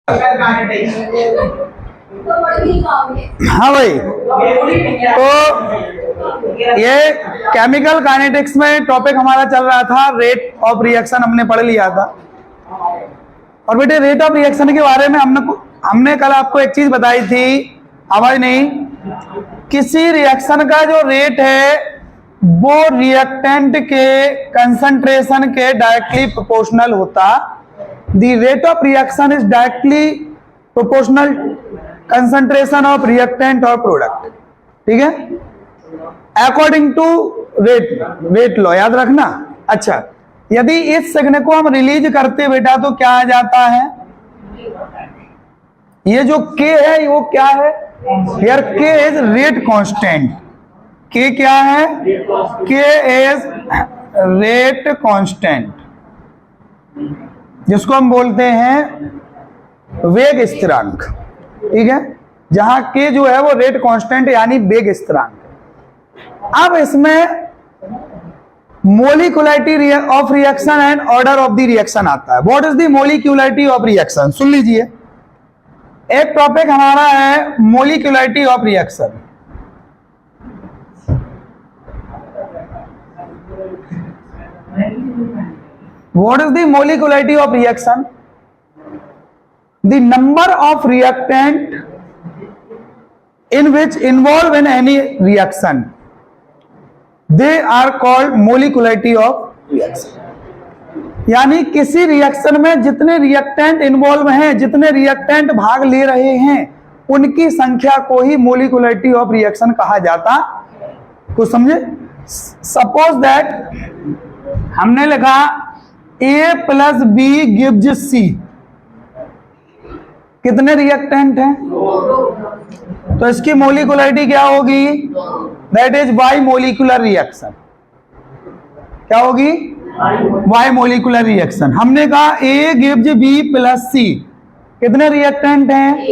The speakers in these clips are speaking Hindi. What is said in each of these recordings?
हाँ भाई, तो ये केमिकल काइनेटिक्स में टॉपिक हमारा चल रहा था, रेट ऑफ रिएक्शन हमने पढ़ लिया था। और बेटे रेट ऑफ रिएक्शन के बारे में हमने कल आपको एक चीज बताई थी, आवाज नहीं, किसी रिएक्शन का जो रेट है वो रिएक्टेंट के कंसंट्रेशन के डायरेक्टली प्रोपोर्शनल होता। The rate of reaction is directly proportional concentration of reactant और प्रोडक्ट, ठीक है, अकॉर्डिंग टू रेट लॉ, याद रखना। अच्छा, यदि इस सिग्नल को हम रिलीज करते बेटा तो क्या आ जाता है, ये जो K है वो क्या है, here K is rate constant. K क्या है, K इज रेट कांस्टेंट, जिसको हम बोलते हैं वेग स्थिरांक, ठीक है, जहां K जो है वो रेट कांस्टेंट यानी वेग स्थिरांक। अब इसमें molecularity of reaction and order of the reaction आता है। What is the molecularity of reaction, सुन लीजिए, एक टॉपिक हमारा है molecularity of reaction. What is the molecularity of reaction? The number of reactant in which involve in any reaction, they are called molecularity of reaction। यानी किसी रिएक्शन में जितने रिएक्टेंट इन्वॉल्व हैं, जितने रिएक्टेंट भाग ले रहे हैं, उनकी संख्या को ही मोलिकुलरिटी ऑफ रिएक्शन कहा जाता। कुछ समझे? सपोज दैट हमने लिखा A plus B gives C, कितने रिएक्टेंट हैं, तो इसकी मोलिकुलरिटी क्या होगी, that is bimolecular reaction. क्या होगी, बाई मोलिकुलर रिएक्शन। हमने कहा A gives B plus C, कितने रिएक्टेंट हैं,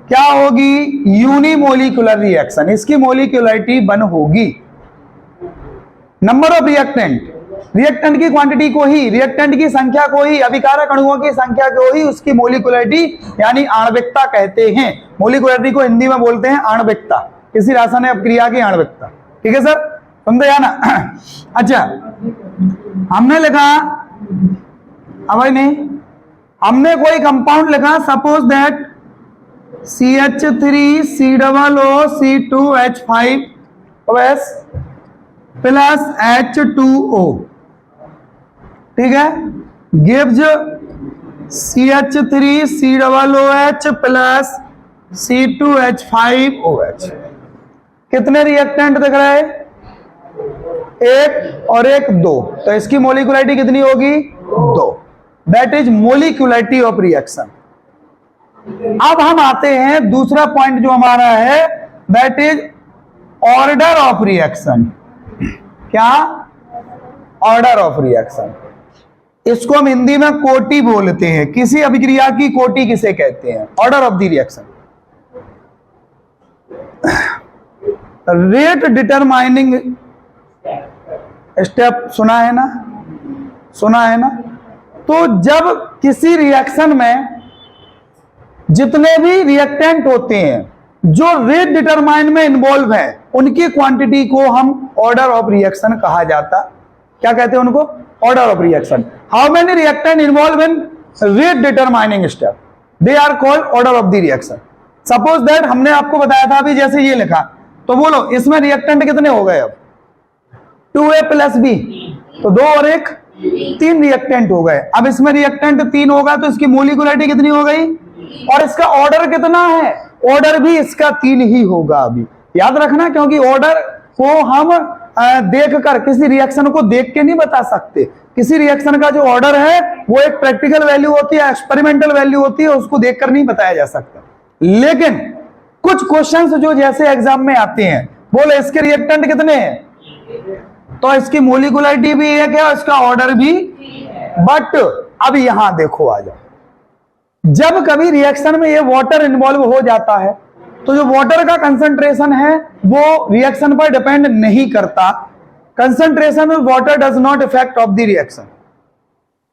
क्या होगी, यूनिमोलिकुलर रिएक्शन, इसकी मोलिकुलरिटी 1 होगी। नंबर ऑफ रिएक्टेंट, रिएक्टेंट की क्वांटिटी को ही, रिएक्टेंट की संख्या को ही, अभिकारक अणुओं की संख्या को ही उसकी मोलिकुलरिटी यानी आणविकता कहते हैं। मोलिकुलरिटी को हिंदी में बोलते हैं आणविकता, किसी रासायनिक अपक्रिया की आणविकता, ठीक है सर, समझे या ना। अच्छा, हमने लिखा, अब नहीं, हमने कोई कंपाउंड लिखा, suppose that CH3 COO C2H5 plus H2O, ठीक है, gives CH3 COOH plus C2H5OH। कितने रिएक्टेंट दिख रहे हैं, एक और एक 2, तो इसकी मोलिकुलरिटी कितनी होगी, 2। That is molecularity of reaction. अब हम आते हैं दूसरा पॉइंट जो हमारा है, that is order of reaction. क्या, ऑर्डर ऑफ रिएक्शन, इसको हम हिंदी में कोटि बोलते हैं। किसी अभिक्रिया की कोटि किसे कहते हैं, order of the reaction. Rate determining step सुना है ना, सुना है ना। तो जब किसी रिएक्शन में जितने भी रिएक्टेंट होते हैं जो रेट डिटरमाइन में इन्वॉल्व है, उनकी क्वांटिटी को हम ऑर्डर ऑफ रिएक्शन कहा जाता। क्या कहते हैं उनको, order of reaction. How many reactant involve in rate determining step, they are called order of the reaction. Suppose that हमने आपको बताया था अभी, जैसे ये लिखा, तो बोलो इसमें रिएक्टेंट कितने हो गए, अब 2A प्लस B, तो 2 और 1 3 रिएक्टेंट हो गए। अब इसमें रिएक्टेंट 3 होगा तो इसकी मोलिकुलरिटी कितनी हो गई, और इसका ऑर्डर कितना है, ऑर्डर भी इसका 3 ही होगा। अभी याद रखना, क्योंकि ऑर्डर को हम देखकर, किसी रिएक्शन को देख के नहीं बता सकते। किसी रिएक्शन का जो ऑर्डर है वो एक प्रैक्टिकल वैल्यू होती है, एक्सपेरिमेंटल वैल्यू होती है, उसको देखकर नहीं बताया जा सकता। लेकिन कुछ क्वेश्चंस जो जैसे एग्जाम में आते हैं, बोले इसके रिएक्टेंट कितने हैं, तो इसकी मोलिकुलरिटी भी एक है और इसका ऑर्डर भी। बट अब यहां देखो, आ जाओ, जब कभी रिएक्शन में ये वाटर इन्वॉल्व हो जाता है तो जो वाटर का कंसंट्रेशन है वो रिएक्शन पर डिपेंड नहीं करता। Concentration of water does not effect of the reaction,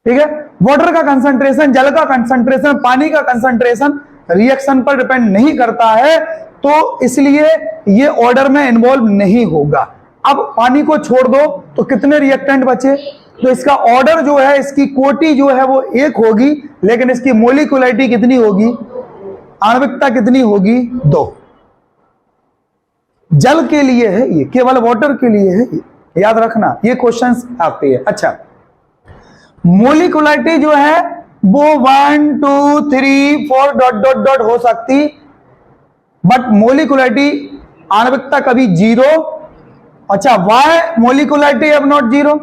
ठीक है। वाटर का कंसंट्रेशन, जल का कंसंट्रेशन, पानी का कंसंट्रेशन रिएक्शन पर डिपेंड नहीं करता है, तो इसलिए ये ऑर्डर में इन्वॉल्व नहीं होगा। अब पानी को छोड़ दो तो कितने रिएक्टेंट बचे, तो इसका ऑर्डर जो है, इसकी कोटि जो है वो एक होगी, लेकिन इसकी मोलिकुलरिटी कितनी होगी, आणविकता कितनी होगी, 2। जल के लिए है ये, केवल वाटर के लिए है ये, याद रखना, ये क्वेश्चंस आते हैं। अच्छा, मोलिकुलरिटी जो है वो 1 2 3 4 डॉट डॉट डॉट हो सकती, बट मोलिकुलरिटी आणविकता कभी 0। अच्छा, वाई मोलिकुलरिटी अब नॉट 0,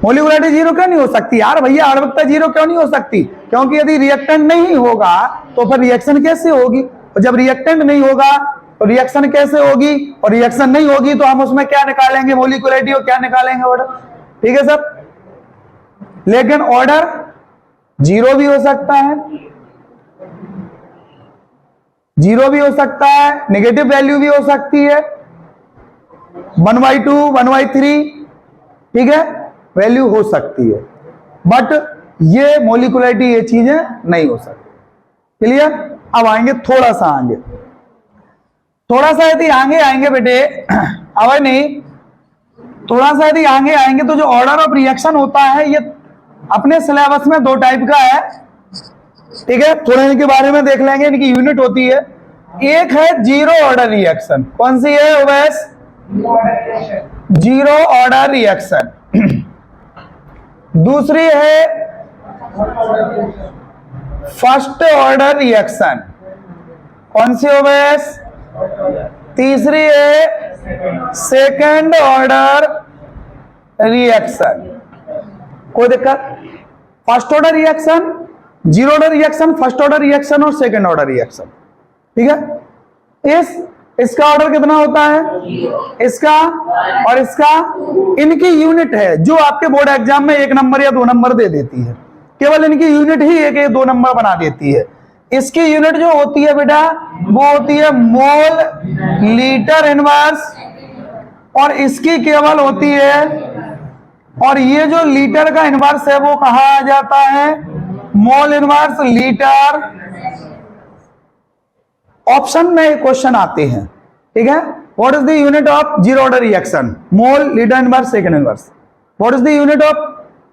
मोलिकुलरिटी 0 क्यों नहीं हो सकती यार भैया, आणविकता 0 क्यों नहीं हो सकती, क्योंकि यदि रिएक्टेंट नहीं होगा तो फिर रिएक्शन कैसे होगी, और जब रिएक्टेंट नहीं होगा तो रिएक्शन कैसे होगी, और रिएक्शन नहीं होगी तो हम उसमें क्या निकालेंगे, मोलिकुलरिटी, और क्या निकालेंगे, ऑर्डर। ठीक है सर, लेकिन ऑर्डर 0 भी हो सकता है, 0 भी हो सकता है, नेगेटिव वैल्यू भी हो सकती है, 1/2 1/3, ठीक है, वैल्यू हो सकती है, बट ये मोलिकुलरिटी, ये चीजें नहीं हो सकती। क्लियर। अब आएंगे थोड़ा सा आगे, थोड़ा सा यदि आगे आएंगे बेटे, अब नहीं, थोड़ा सा यदि आगे आएंगे तो जो ऑर्डर ऑफ रिएक्शन होता है ये अपने सिलेबस में 2 टाइप का है। ठीक है, थोड़ा इनके बारे में देख लेंगे, इनकी यूनिट होती है। एक है जीरो ऑर्डर रिएक्शन, कौन सी है ओवैस, जीरो ऑर्डर रिएक्शन। दूसरी है फर्स्ट ऑर्डर रिएक्शन, कौन सी ओवैस। तीसरी है सेकंड ऑर्डर रिएक्शन। कोई दिक्कत, first order reaction, zero order reaction, first order reaction और सेकंड ऑर्डर रिएक्शन। ठीक है, इसका ऑर्डर कितना होता है, इसका और इसका, इनकी यूनिट है जो आपके बोर्ड एग्जाम में 1 नंबर या 2 नंबर दे देती है, केवल इनकी यूनिट ही 1 या 2 नंबर बना देती है। इसकी यूनिट जो होती है बेटा वो होती है मोल लीटर इनवर्स, और इसकी केवल होती है, और ये जो लीटर का इनवर्स है वो कहा जाता है मोल इनवर्स लीटर। ऑप्शन में क्वेश्चन आते हैं, ठीक है। What is the unit of zero order reaction, mole litre inverse second inverse. What is the unit of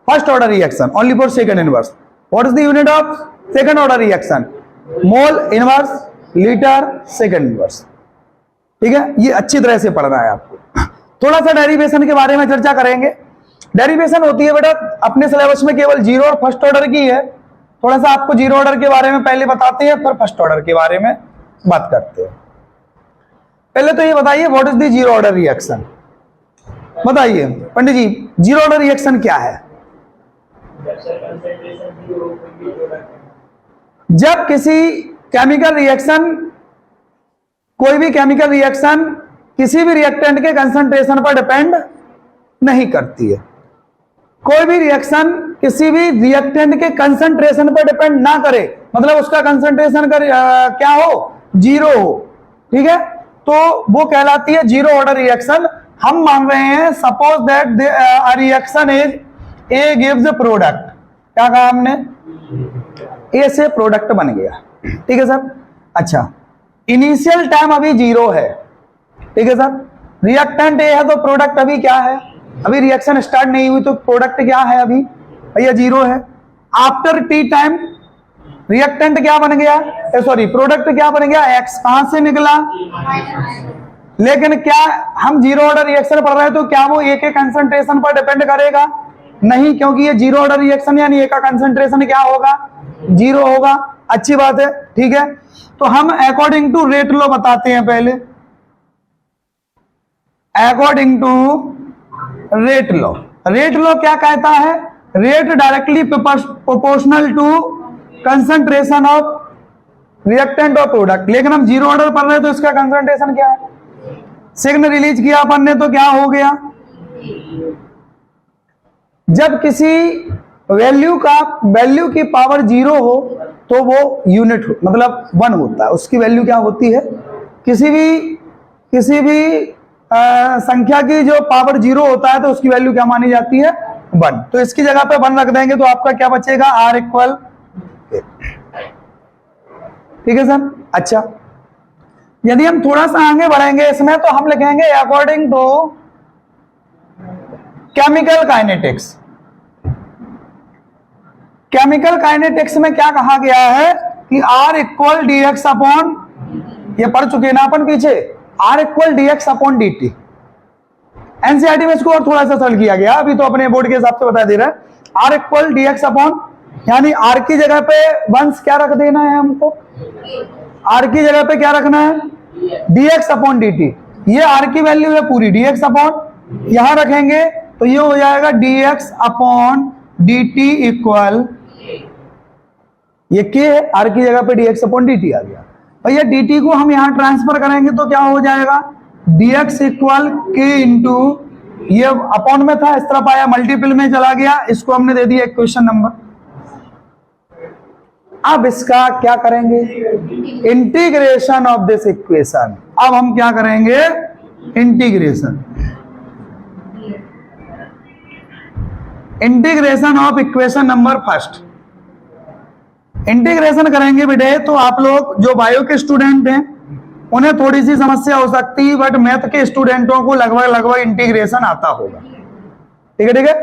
first order reaction, only for second inverse. What is the unit of second order reaction, mole inverse litre second inverse. ठीक है, ये अच्छी तरह से पढ़ना है आपको। थोड़ा सा डेरिवेशन के बारे में चर्चा करेंगे। डेरिवेशन होती है बेटा अपने सिलेबस में केवल जीरो और फर्स्ट ऑर्डर की है। थोड़ा सा आपको जीरो ऑर्डर के बारे में पहले बताते हैं, फिर फर्स्ट ऑर्डर के बारे में बात करते हैं। पहले तो ये बताइए what is the zero order reaction, बताइए पंडित जी, जीरो ऑर्डर रिएक्शन क्या है। जब किसी केमिकल रिएक्शन, कोई भी केमिकल रिएक्शन किसी भी रिएक्टेंट के कंसंट्रेशन पर डिपेंड नहीं करती है, कोई भी रिएक्शन किसी भी रिएक्टेंट के कंसंट्रेशन पर डिपेंड ना करे, मतलब उसका कंसंट्रेशन क्या हो, जीरो हो। ठीक है, तो वो कहलाती है जीरो ऑर्डर रिएक्शन। हम मान रहे हैं suppose that a reaction is A gives product, क्या कहा हमने, ए से प्रोडक्ट बन गया। ठीक है सर। अच्छा, इनिशियल टाइम अभी जीरो है, ठीक है सर, रिएक्टेंट ए है तो प्रोडक्ट अभी क्या है, अभी रिएक्शन स्टार्ट नहीं हुई तो प्रोडक्ट क्या है, अभी भैया जीरो है। आफ्टर टी टाइम रिएक्टेंट क्या बन गया, सॉरी प्रोडक्ट क्या बन गया, एक्स, कहां से निकला, लेकिन क्या हम जीरो ऑर्डर रिएक्शन पढ़ रहे हैं तो क्या वो ए के कंसंट्रेशन पर डिपेंड करेगा, नहीं, क्योंकि ये जीरो ऑर्डर रिएक्शन यानी ए का कंसंट्रेशन क्या होगा, जीरो होगा। अच्छी बात है, ठीक है। तो हम अकॉर्डिंग टू रेट लॉ बताते हैं पहले, according to rate law. Rate law क्या कहता है, rate directly proportional to concentration of reactant और प्रोडक्ट, लेकिन हम जीरो ऑर्डर पढ़ रहे हैं तो इसका कंसंट्रेशन क्या है, सिग्नल रिलीज किया अपन ने तो क्या हो गया, जब किसी वैल्यू की पावर जीरो हो तो वो यूनिट मतलब 1 होता है, उसकी वैल्यू क्या होती है, किसी भी संख्या की जो पावर जीरो होता है तो उसकी वैल्यू क्या मानी जाती है, 1, तो इसकी जगह पे 1 रख देंगे तो आपका क्या बचेगा, R इक्वल, ठीक है सर। अच्छा, यदि हम थोड़ा सा आगे बढ़ेंगे इसमें तो हम लिखेंगे according to chemical kinetics. Chemical kinetics में क्या कहा गया है कि R इक्वल dx अपॉन, ये पढ़ चुके ना अपन पीछे, R equal dx upon dt। NCERT में इसको और थोड़ा सा सरल किया गया, अभी तो अपने बोर्ड के हिसाब से बता दे रहा है। R इक्वल dx अपॉन, यानी R की जगह पे वंस क्या रख देना है हमको, R की जगह पे क्या रखना है, dx अपॉन dt। ये R की वैल्यू है पूरी, dx अपॉन यहां रखेंगे तो ये हो जाएगा dx अपॉन dt इक्वल, ये के है, R की जगह पे dx अपॉन dt आ गया। भैया dt को हम यहां ट्रांसफर करेंगे तो क्या हो जाएगा, dx इक्वल के इंटू, ये अपॉन में था इस तरफ आया मल्टीपल में चला गया, इसको हमने दे दिया इक्वेशन नंबर। अब इसका क्या करेंगे, इंटीग्रेशन ऑफ दिस इक्वेशन। अब हम क्या करेंगे, integration, integration of equation number first. Integration करेंगे बेटे तो आप लोग जो बायो के स्टूडेंट हैं उन्हें थोड़ी सी समस्या हो सकती है, बट मैथ के स्टूडेंटों को लगभग इंटीग्रेशन आता होगा। ठीक है, ठीक है।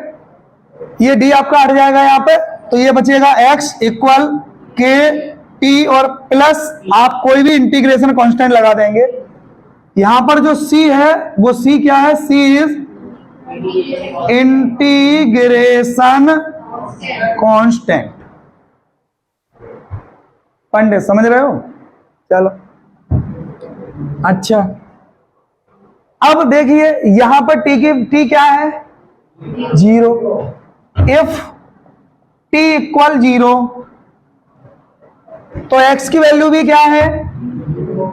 ये डी आपका हट जाएगा यहाँ पे, तो ये बचेगा x इक्वल के टी और प्लस आप कोई भी इंटीग्रेशन कांस्टेंट लगा देंगे। यहां पर जो c है वो c क्या है, c इज इंटीग्रेशन कांस्टेंट। पंडित समझ रहे हो, चलो अच्छा। अब देखिए यहां पर टी क्या है, 0। इफ टी इक्वल 0 तो x की वैल्यू भी क्या है,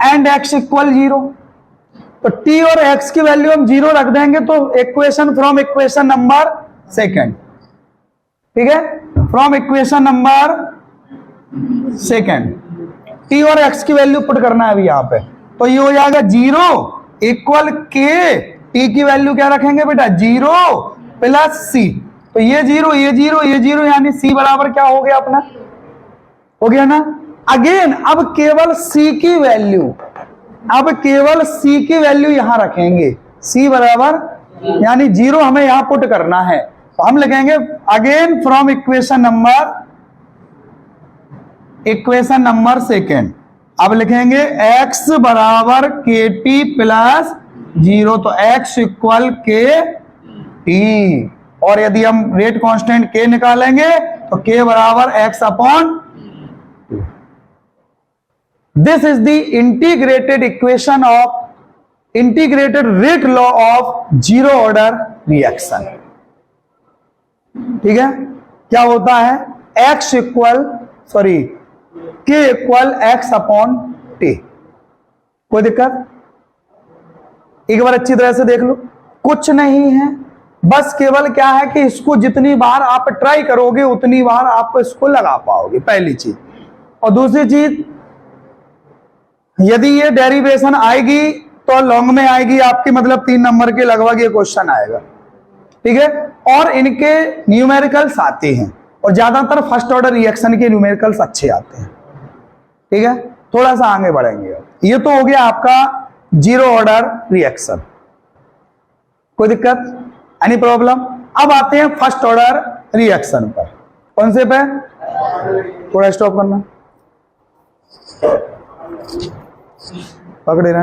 एंड x इक्वल 0। तो t और x की वैल्यू हम 0 रख देंगे तो equation from equation number second, ठीक है, from equation number second t और x की वैल्यू पुट करना है अभी यहां पे, तो ये हो जाएगा 0 इक्वल के, t की वैल्यू क्या रखेंगे बेटा, 0 प्लस c। तो ये 0 ये 0 ये 0 यानी c बराबर क्या हो गया अपना, हो गया ना। अगेन अब केवल c की वैल्यू, अब केवल c की वैल्यू यहां रखेंगे, c बराबर यानी 0 हमें यहां पुट करना है, तो हम लिखेंगे again from equation number second. अब लिखेंगे x बराबर के टी प्लस 0, तो x इक्वल के टी, और यदि हम रेट कांस्टेंट k निकालेंगे तो k बराबर x upon. This is the integrated equation of integrated rate law of zero order reaction. ठीक है, क्या होता है, x equal k equal x upon T. कोई दिक्कत, एक बार अच्छी तरह से देख लो, कुछ नहीं है, बस केवल क्या है कि इसको जितनी बार आप ट्राई करोगे उतनी बार आप इसको लगा पाओगे, पहली चीज। और दूसरी चीज, यदि ये डेरिवेशन आएगी तो लॉन्ग में आएगी आपकी, मतलब 3 नंबर के लगभग ये क्वेश्चन आएगा। ठीक है, और इनके न्यूमेरिकल्स आते हैं और ज्यादातर फर्स्ट ऑर्डर रिएक्शन के न्यूमेरिकल्स अच्छे आते हैं। ठीक है, थोड़ा सा आगे बढ़ेंगे। ये तो हो गया आपका जीरो ऑर्डर रिएक्शन, कोई दिक्कत, एनी प्रॉब्लम। अब आते हैं फर्स्ट ऑर्डर रिएक्शन पर। कौन से पे, थोड़ा स्टॉप करना, पकड़े रहना।